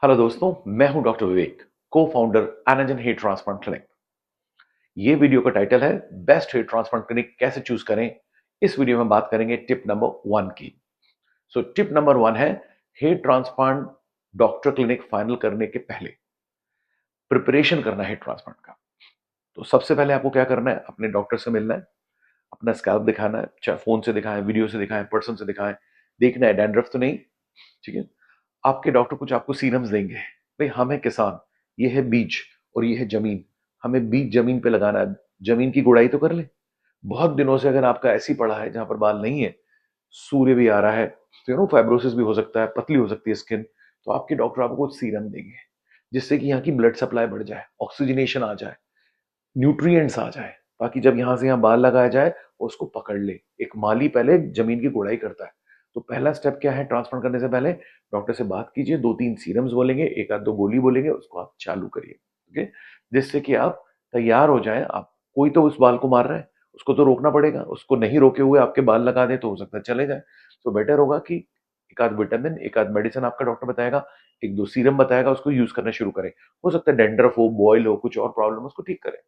Hello दोस्तों, मैं हूं डॉक्टर विवेक, को फाउंडर एनाजन हेयर ट्रांसप्लांट क्लिनिक। ये वीडियो का टाइटल है बेस्ट हेयर ट्रांसप्लांट क्लिनिक कैसे चूज करें। इस वीडियो में बात करेंगे टिप नंबर 1 की। टिप नंबर 1 है hair transplant doctor clinic final करने के पहले प्रिपरेशन करना है हेयर ट्रांसप्लांट का। तो सबसे पहले आपको क्या करना है, अपने डॉक्टर से मिलना है, अपना स्कैल्प दिखाना है, चाहे फोन से दिखाएं, वीडियो से दिखाएं, पर्सन से दिखाएं, देखना है डैंड्रफ तो नहीं। ठीक है। आपके डॉक्टर कुछ आपको सीरम्स देंगे। भाई हम है किसान, ये है बीज और ये है जमीन, हमें बीज जमीन पे लगाना है, जमीन की गुड़ाई तो कर ले। बहुत दिनों से अगर आपका ऐसी पड़ा है जहां पर बाल नहीं है, सूर्य भी आ रहा है, तो फाइब्रोसिस भी हो सकता है, पतली हो सकती है स्किन, तो आपके डॉक्टर आपको कुछ सीरम देंगे जिससे कि यहाँ की ब्लड सप्लाई बढ़ जाए, ऑक्सीजनेशन आ जाए, न्यूट्रिएंट्स आ जाए, ताकि जब यहां से यहाँ बाल लगाया जाए वो उसको पकड़ ले। एक माली पहले जमीन की गुड़ाई करता है। तो पहला स्टेप क्या है, ट्रांसप्लांट करने से पहले डॉक्टर से बात कीजिए, 2-3 सीरम्स बोलेंगे, एक आध दो गोली बोलेंगे, उसको आप चालू करिए। ओके। जिससे कि आप तैयार हो जाएं। आप कोई तो उस बाल को मार रहा है, उसको तो रोकना पड़ेगा, उसको नहीं रोके हुए आपके बाल लगा दे तो हो सकता है चले जाए। तो बेटर होगा कि एक आध विटामिन, एक आध मेडिसिन आपका डॉक्टर बताएगा, एक दो सीरम बताएगा, उसको यूज करना शुरू करें। हो सकता है डेंड्रफ हो, बॉयल हो, कुछ और प्रॉब्लम, उसको ठीक करें।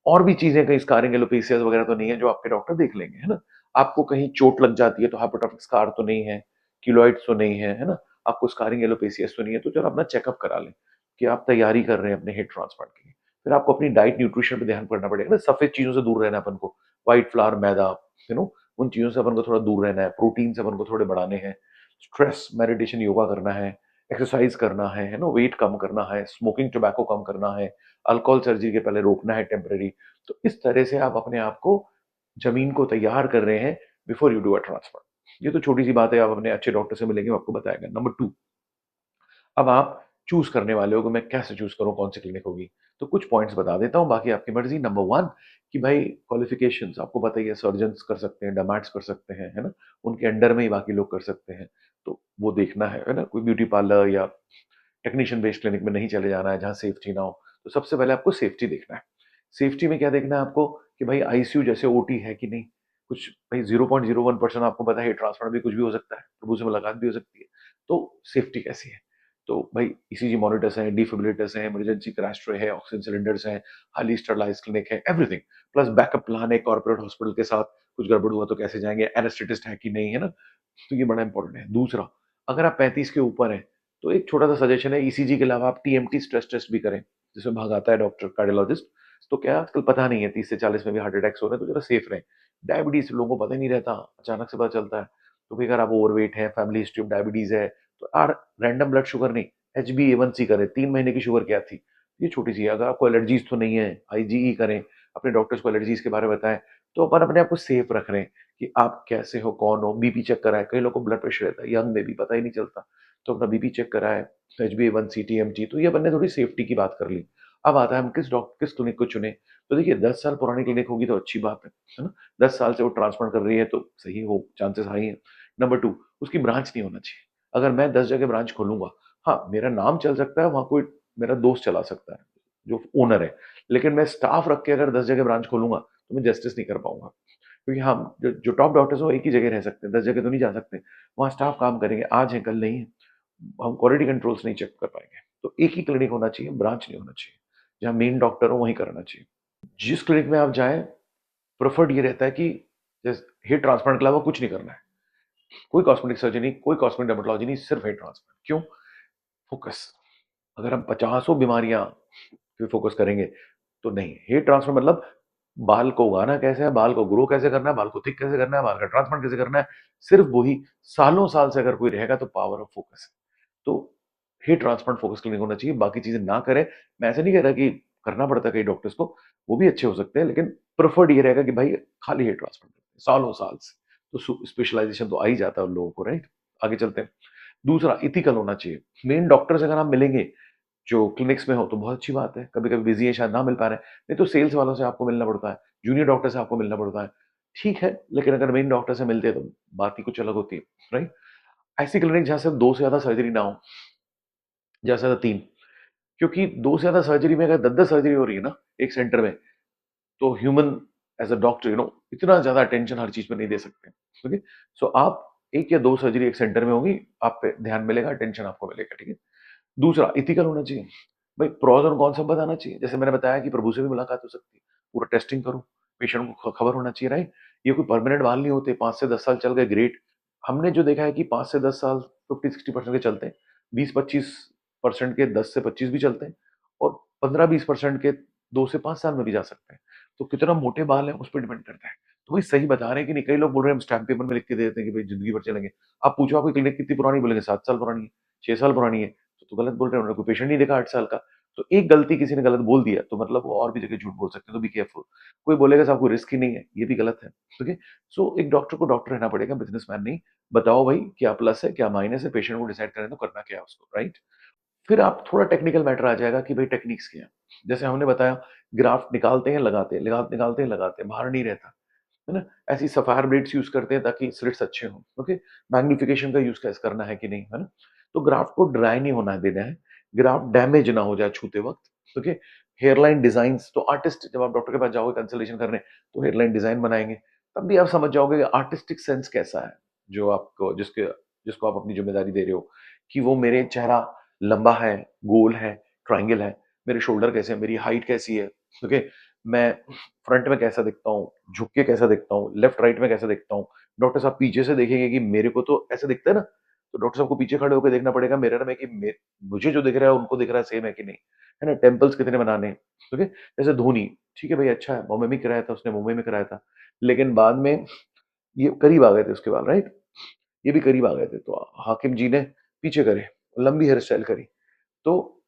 और भी चीजें, कहीं स्कारिंग एलोपेसिया वगैरह तो नहीं है जो आपके डॉक्टर देख लेंगे, है ना। आपको कहीं चोट लग जाती है तो हाइपोट्रोफिक स्कार तो नहीं है, किलोइड्स तो नहीं है, है ना। आपको स्कारिंग एलोपेसिया तो नहीं है, तो जरा अपना चेकअप करा लें कि आप तैयारी कर रहे हैं अपने हेड ट्रांसप्लांट की। फिर आपको अपनी डाइट न्यूट्रिशन पे ध्यान करना पड़ेगा ना, सफेद चीजों से दूर रहना है अपन को, व्हाइट फ्लावर, मैदा, उन चीजों से अपन को थोड़ा दूर रहना है, प्रोटीन से अपन को थोड़े बढ़ाने हैं, स्ट्रेस, मेडिटेशन, योगा करना है, एक्सरसाइज करना है ना, वेट कम करना है, स्मोकिंग टोबैको कम करना है, अल्कोहल सर्जरी के पहले रोकना है टेम्परेरी। तो इस तरह से आप अपने आप को, जमीन को तैयार कर रहे हैं before you do a transfer. ये तो छोटी सी बात है, आप अपने अच्छे डॉक्टर से मिलेंगे, वो आपको बताएगा। नंबर 2, अब आप चूज करने वाले हो कि मैं कैसे चूज करूं, कौन सी क्लिनिक होगी। तो कुछ पॉइंट्स बता देता हूं, बाकी आपकी मर्जी। नंबर 1 कि भाई क्वालिफिकेशंस आपको पता ही है, सर्जन्स कर सकते हैं, डमाट्स कर सकते हैं, है ना, उनके अंडर में ही बाकी लोग कर सकते हैं। तो वो देखना है ना, कोई ब्यूटी पार्लर या टेक्नीशियन बेस्ड क्लिनिक में नहीं चले जाना है जहां सेफ्टी ना हो। तो सबसे पहले आपको सेफ्टी देखना है। सेफ्टी में क्या देखना है आपको कि भाई आईसीयू जैसे ओटी है कि नहीं। कुछ भाई 0.01% आपको पता है ट्रांसप्लांट भी कुछ भी हो सकता है, प्रभु से मुलाकात भी हो सकती है। तो सेफ्टी कैसी है, तो भाई ईसीजी मॉनिटर्स हैं, डिफिब्रिलेटर्स हैं, इमरजेंसी क्रैश ट्रे है, ऑक्सीजन सिलेंडर्स हैं, हाईली स्टरलाइज क्लिनिक है, एवरीथिंग। प्लस बैकअप प्लान है, कॉर्पोरेट हॉस्पिटल के साथ कुछ गड़बड़ हुआ तो कैसे जाएंगे, एनेस्थेटिस्ट है कि नहीं, है ना। तो ये बड़ा इंपॉर्टेंट है। दूसरा, अगर आप 35 के ऊपर हैं तो एक छोटा सा सजेशन है, ईसीजी के अलावा आप टीएमटी स्ट्रेस टेस्ट भी करें, जिसमें भाग आता है डॉक्टर कार्डियोलॉजिस्ट। तो क्या आजकल पता नहीं है, 30 से 40 में भी हार्ट अटैक्स हो रहे हैं, तो जरा सेफ रहें। डायबिटीज लोगों को पता ही नहीं रहता, अचानक से पता चलता है। तो भी अगर आप ओवरवेट है, फैमिली हिस्ट्री ऑफ डायबिटीज है, तो आर रैंडम ब्लड शुगर नहीं, HbA1c करें, 3 महीने की शुगर क्या थी, ये छोटी सी है। अगर आपको एलर्जीज तो नहीं है, आईजीई करें, अपने डॉक्टर्स को एलर्जीज के बारे में बताएं। तो अपन अपने आप को सेफ रख रहे हैं कि आप कैसे हो, कौन हो। बीपी चेक कराएं, कई लोगों को ब्लड प्रेशर रहता है, यंग में भी पता ही नहीं चलता, तो अपना बीपी चेक कराएं, HbA1c, टीएमटी। तो ये अपन ने थोड़ी सेफ्टी की बात कर ली। अब आता है हम किस डॉक्टर, किस क्लिनिक को चुने। तो देखिए, 10 साल पुरानी क्लिनिक होगी तो अच्छी बात है ना। 10 साल से वो ट्रांसप्लांट कर रही है तो सही हो, चांसेस हाई है। नंबर 2, उसकी ब्रांच नहीं होना चाहिए। अगर मैं 10 जगह ब्रांच खोलूंगा, हाँ मेरा नाम चल सकता है, वहां कोई मेरा दोस्त चला सकता है जो ओनर है, लेकिन मैं स्टाफ रख के अगर 10 जगह ब्रांच खोलूंगा तो मैं जस्टिस नहीं कर पाऊंगा। क्योंकि हम जो टॉप डॉक्टर्स हो एक ही जगह रह सकते हैं, 10 जगह तो नहीं जा सकते। वहाँ स्टाफ काम करेंगे, आज है कल नहीं है, हम क्वालिटी कंट्रोल्स नहीं चेक कर पाएंगे। तो एक ही क्लिनिक होना चाहिए, ब्रांच नहीं होना चाहिए। जहाँ मेन डॉक्टर हो वहीं कराना चाहिए। जिस क्लिनिक में आप जाएं, प्रेफर्ड ये रहता है कि हेयर ट्रांसप्लांट के अलावा कुछ नहीं करना है, कोई कॉस्मेटिक सर्जरी, कोई कॉस्मेटिक डर्मेटोलॉजी नहीं, सिर्फ हेयर ट्रांसप्लांट। क्यों? फोकस। अगर हम 50 बीमारियां पे फोकस करेंगे तो नहीं। हेयर ट्रांसप्लांट मतलब बाल को उगाना कैसे है, बाल को ग्रो कैसे करना है, बाल को थिक कैसे करना है, बाल का ट्रांसप्लांट कैसे करना है, सिर्फ वही। सालों साल से अगर कोई रहेगा तो पावर ऑफ फोकस है। तो हेयर ट्रांसप्लांट फोकस क्लिनिक होना चाहिए, बाकी चीजें ना करें। मैं ऐसे नहीं कह रहा कि करना पड़ता है कई डॉक्टर्स को, वो भी अच्छे हो सकते हैं, लेकिन प्रेफर्ड ये रहेगा कि भाई खाली हेयर ट्रांसप्लांट सालों साल से। तो स्पेशलाइजेशन तो आ ही जाता है उन लोगों को, राइट। आगे चलते हैं। दूसरा, इथिकल होना चाहिए। मेन डॉक्टर से अगर आप मिलेंगे जो क्लिनिक्स में हो तो बहुत अच्छी बात है, कभी कभी बिजी है, शायद ना मिल पा रहे हैं, नहीं तो सेल्स वालों से आपको मिलना पड़ता है, जूनियर डॉक्टर से आपको मिलना पड़ता है। ठीक है, लेकिन अगर मेन डॉक्टर से मिलते हैं तो बात ही कुछ अलग होती है, राइट। ऐसी क्लिनिक जहां सिर्फ 2 से ज्यादा सर्जरी ना हो, ज्यादा से ज्यादा 3। क्योंकि 2 से ज्यादा सर्जरी में अगर 10-10 सर्जरी हो रही है ना एक सेंटर में, तो ह्यूमन एज अ डॉक्टर इतना ज्यादा अटेंशन हर चीज पे नहीं दे सकते। ओके। सो आप एक या दो सर्जरी एक सेंटर में होगी, आप पे ध्यान मिलेगा, अटेंशन आपको मिलेगा, ठीक है। दूसरा इथिकल होना चाहिए। भाई प्रॉस और कॉन्स सब बताना चाहिए। जैसे मैंने बताया कि प्रभु से भी मुलाकात हो सकती है, पूरा टेस्टिंग करो, पेशेंट को खबर होना चाहिए, राइट? ये कोई परमानेंट बाल नहीं होते, 5 से 10 साल चल गए, ग्रेट। हमने जो देखा है कि 5 से 10 साल 50-60% के चलते हैं, 20-25% के 10 से 25 भी चलते हैं, और 15-20% के 2 से 5 साल में भी जा सकते हैं। तो कितना मोटे बाल है उस पर डिपेंड करता है। तो भाई सही बता रहे हैं कि नहीं? कई लोग बोल रहे हैं हम स्टैम्प पेपर में लिख के दे देते हैं कि भाई जिंदगी भर चलेंगे। आप पूछो आपकी क्लिनिक कितनी पुरानी, बोलेंगे 7 साल पुरानी है, 6 साल पुरानी है। तो गलत बोल रहे हैं, उन्होंने कोई पेशेंट नहीं देखा 8 साल का। तो एक गलती किसी ने गलत बोल दिया तो मतलब वो और भी जगह झूठ बोल सकते हैं, तो बी केयरफुल। कोई बोलेगा साहब कोई रिस्क ही नहीं है, ये भी गलत है। ओके, सो एक डॉक्टर को डॉक्टर रहना पड़ेगा, बिजनेसमैन नहीं। बताओ भाई क्या प्लस है क्या माइनस है, पेशेंट को डिसाइड करें तो करना क्या है उसको, राइट? फिर आप थोड़ा टेक्निकल मैटर आ जाएगा कि भाई टेक्निक्स क्या है। जैसे हमने बताया, ग्राफ्ट निकालते हैं लगाते हैं, निकालते हैं लगाते हैं, बाहर नहीं रहता, है ना? ऐसी सफायर ब्लेड्स यूज करते हैं ताकि स्लिट्स अच्छे हों। ओके, मैग्निफिकेशन का यूज कैसे करना है कि नहीं, है ना? तो ग्राफ्ट को ड्राई नहीं होना देना है, ग्राफ्ट डैमेज ना हो जाए छूते वक्त। ओके, हेयरलाइन डिजाइन, तो आर्टिस्ट जब आप डॉक्टर के पास जाओगे कंसल्टेशन करने, तो हेयरलाइन डिजाइन बनाएंगे, तब भी आप समझ जाओगे कि आर्टिस्टिक सेंस कैसा है, जो आपको जिसके जिसको आप अपनी जिम्मेदारी दे रहे हो, कि वो मेरे चेहरा लंबा है, गोल है, ट्रायंगल है, मेरे शोल्डर कैसे है, मेरी हाइट कैसी है। ओके, मैं फ्रंट में कैसा दिखता हूँ, झुक के कैसा दिखता हूँ, लेफ्ट राइट में कैसा दिखता हूँ। डॉक्टर साहब पीछे से देखेंगे कि मेरे को तो ऐसा दिखता है ना, तो डॉक्टर साहब को पीछे खड़े होकर देखना पड़ेगा मिरर में कि मुझे जो दिख रहा है उनको दिख रहा है सेम है कि नहीं, है ना? टेम्पल्स कितने बनाने हैं। ओके, जैसे धोनी, ठीक है भाई, अच्छा है, मुंबई में कराया था उसने, मुंबई में कराया था, लेकिन बाद में ये करीब आ गए थे उसके बाल, राइट? ये भी करीब आ गए थे, तो हाकिम जी ने पीछे करे, लंबी हेयर स्टाइल करी, तो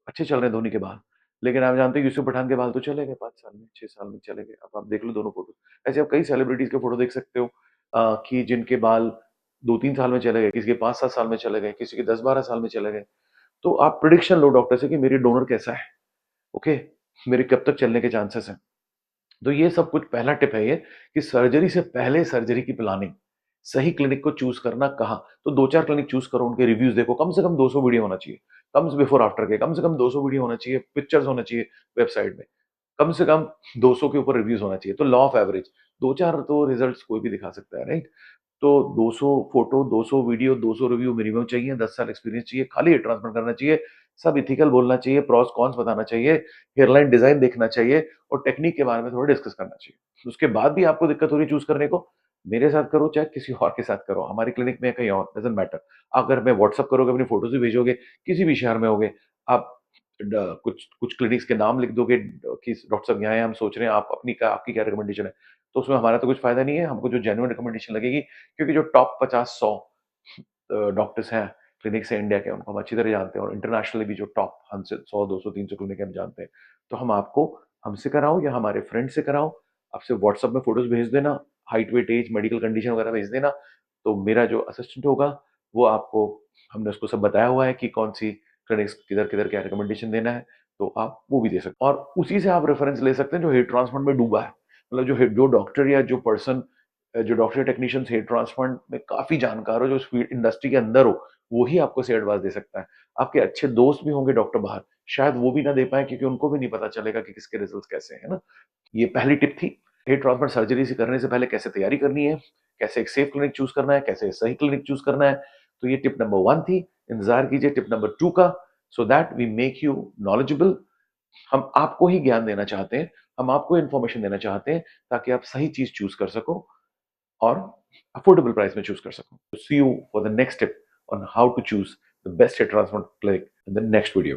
अच्छे चल रहे हैं धोनी के बाल। लेकिन आप जानते हैं यूसुफ पठान के बाल तो चले गए 5 साल में, 6 साल में चले गए। अब आप देख लो दोनों फोटो, ऐसे आप कई सेलिब्रिटीज के फोटो देख सकते हो, कि जिनके बाल 2-3 साल में चले गए, किसी के 5-7 साल में चले गए, किसी के 10-12 साल में चले गए। तो आप प्रिडिक्शन लो डॉक्टर से कि मेरी डोनर कैसा है, ओके, मेरे कब तक चलने के चांसेस हैं। तो ये सब कुछ पहला टिप है ये, कि सर्जरी से पहले सर्जरी की प्लानिंग, सही क्लिनिक को चूज करना कहाँ। तो 2-4 क्लिनिक चूज करो, उनके रिव्यूज देखो, कम से कम 200 वीडियो होना चाहिए, कम से बिफोर आफ्टर के कम से कम 200 वीडियो होना चाहिए, पिक्चर्स होना चाहिए वेबसाइट में, कम से कम 200 के ऊपर रिव्यूज होना चाहिए। तो लॉ ऑफ एवरेज, 2-4 तो रिजल्ट्स कोई भी दिखा सकता है, राइट? तो 200 फोटो, 200 वीडियो, 200 रिव्यू मिनिमम चाहिए, 10 साल एक्सपीरियंस चाहिए, खाली हेयर ट्रांसप्लांट करना चाहिए, सब इथिकल बोलना चाहिए, प्रॉस कॉन्स बताना चाहिए, हेयरलाइन डिजाइन देखना चाहिए, और टेक्निक के बारे में थोड़ा डिस्कस करना चाहिए। उसके बाद भी आपको दिक्कत हो रही है चूज करने को, मेरे साथ करो चाहे किसी और के साथ करो, हमारी क्लिनिक में कहीं और, डजेंट मैटर। अगर मैं व्हाट्सअप करोगे, अपनी फोटोज भी भेजोगे, किसी भी शहर में होगे आप, कुछ कुछ क्लिनिक्स के नाम लिख दोगे कि डॉक्टर साहब यहाँ हैं, हम सोच रहे हैं, आप अपनी का आपकी क्या रिकमेंडेशन है, तो उसमें हमारा तो कुछ फायदा नहीं है। हमको जो जेन्युइन रिकमेंडेशन लगेगी, क्योंकि जो टॉप 50-100 डॉक्टर्स हैं क्लिनिक से इंडिया के, उनको हम अच्छी तरह जानते हैं, और इंटरनेशनली भी जो टॉप हमसे 100, 200, 300 क्लिनिक हम जानते हैं। तो हम आपको, हमसे कराओ या हमारे फ्रेंड से कराओ, आपसे व्हाट्सएप में फोटोज भेज देना, height weight age medical condition वगैरह भेज देना, तो मेरा जो असिस्टेंट होगा वो आपको, हमने उसको सब बताया हुआ है कि कौन सी क्लिनिक्स किधर किधर क्या रिकमेंडेशन देना है, तो आप वो भी दे सकते हैं, और उसी से आप रेफरेंस ले सकते हैं जो हेयर ट्रांसप्लांट में डूबा है। मतलब जो डॉक्टर या जो पर्सन, जो डॉक्टर टेक्नीशियंस हेयर ट्रांसप्लांट में काफी जानकार हो, जो फील्ड इंडस्ट्री के अंदर हो, वो ही आपको सही एडवाइस दे सकता है। आपके अच्छे दोस्त भी होंगे डॉक्टर बाहर, शायद वो भी ना दे पाए, क्योंकि उनको भी नहीं पता चलेगा कि किसके रिजल्ट कैसे हैं, है ना? ये पहली टिप थी। हेयर ट्रांसप्लांट सर्जरी से करने से पहले कैसे तैयारी करनी है, कैसे एक सेफ क्लिनिक चूज करना है, कैसे सही क्लिनिक चूज करना है। तो ये टिप नंबर 1 थी। इंतजार कीजिए टिप नंबर 2 का, so that we make you knowledgeable. हम आपको ही ज्ञान देना चाहते हैं, हम आपको इन्फॉर्मेशन देना चाहते हैं, ताकि आप सही चीज चूज कर सको, और अफोर्डेबल प्राइस में चूज कर सको। See you for the next tip on how to choose the best hair transplant clinic in the next video.